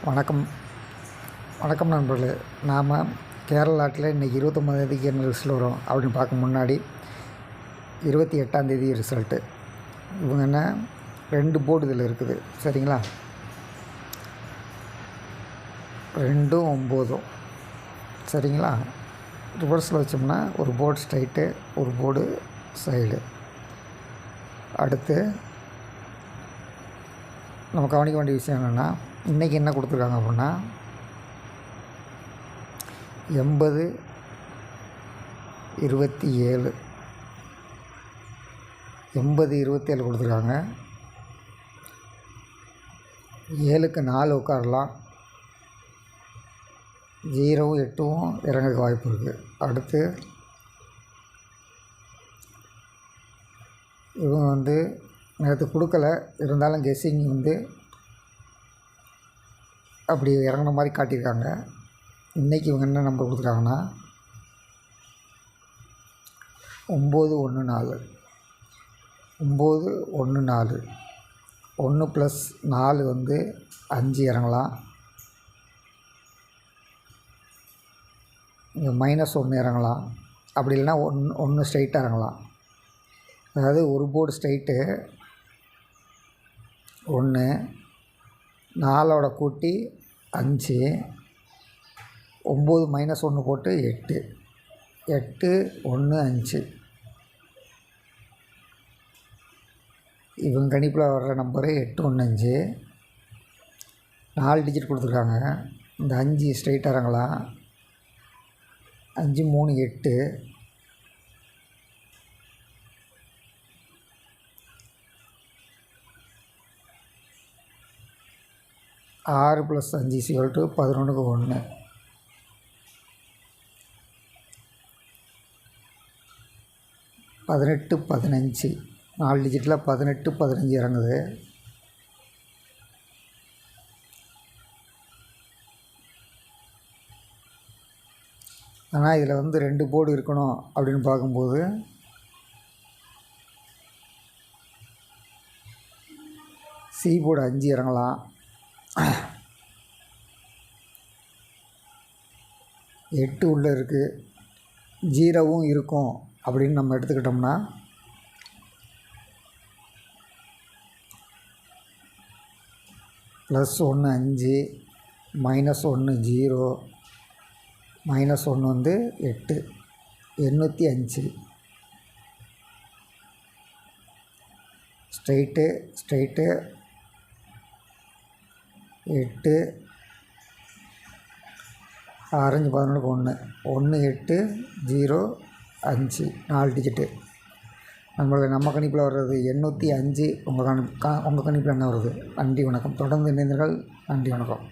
வணக்கம் வணக்கம் நண்பர்களே. நாம் கேரளாட்டில் இன்றைக்கி 29 என்ன ரிசல்ட் வரும் அப்படின்னு பார்க்க முன்னாடி 28 ரிசல்ட்டு. இவங்க என்ன 2 போர்டு இதில் இருக்குது, சரிங்களா? 2ம் 9ம், சரிங்களா? ரிவர்ஸில் வச்சோம்னா ஒரு போர்டு ஸ்ட்ரைட்டு, ஒரு போர்டு சைடு. அடுத்து நம்ம கவனிக்க வேண்டிய விஷயம் என்னென்னா, இன்றைக்கி என்ன கொடுத்துருக்காங்க அப்படின்னா 80 27 கொடுத்துருக்காங்க. 7க்கு 4 உட்காரலாம், 0வும் 8வும் இறங்கிறதுக்கு வாய்ப்பு இருக்குது. அடுத்து இவங்க நேற்று கொடுக்கல, இருந்தாலும் கெஸ்ஸிங் அப்படி இறங்கின மாதிரி காட்டியிருக்காங்க. இன்றைக்கி இவங்க என்ன நம்பர் கொடுத்துருக்காங்கன்னா 914 1 + 4 5 இறங்கலாம். இங்கே -1 இறங்கலாம், அப்படி இல்லைன்னா ஒன்று ஸ்ட்ரைட்டாக இறங்கலாம். அதாவது ஒரு போர்டு ஸ்ட்ரைட்டு 1, 4ஓட கூட்டி 5, 9 -1 போட்டு 8, 8 1 5. இவங்க கணிப்பில் வர்ற நம்பரு 815. 4 டிஜிட் கொடுத்துருக்காங்க. இந்த 5 ஸ்ட்ரைட்டாக இறங்கலாம். 5 3 8. 6 + 5 = 11க்கு 1. 18 15. 4 டிஜிட்டில் 18 15 இறங்குது. ஆனால் இதில் 2 போர்டு இருக்கணும் அப்படின்னு பார்க்கும்போது சி போர்டு 5 இறங்கலாம், 8 உள்ளே இருக்குது, 0வும் இருக்கும் அப்படின்னு நம்ம எடுத்துக்கிட்டோம்னா +1 5, -1 0, -1 8, 805. ஸ்ட்ரைட்டு 8, ஆரஞ்சு 11க்கு 1, 1 8 0 5. 4 டிஜிட்டு. நம்ம கணிப்பில் வர்றது 805. உங்கள் கணிப்பில் என்ன வருது? நன்றி, வணக்கம். தொடர்ந்து இணைந்தீர்கள். நன்றி, வணக்கம்.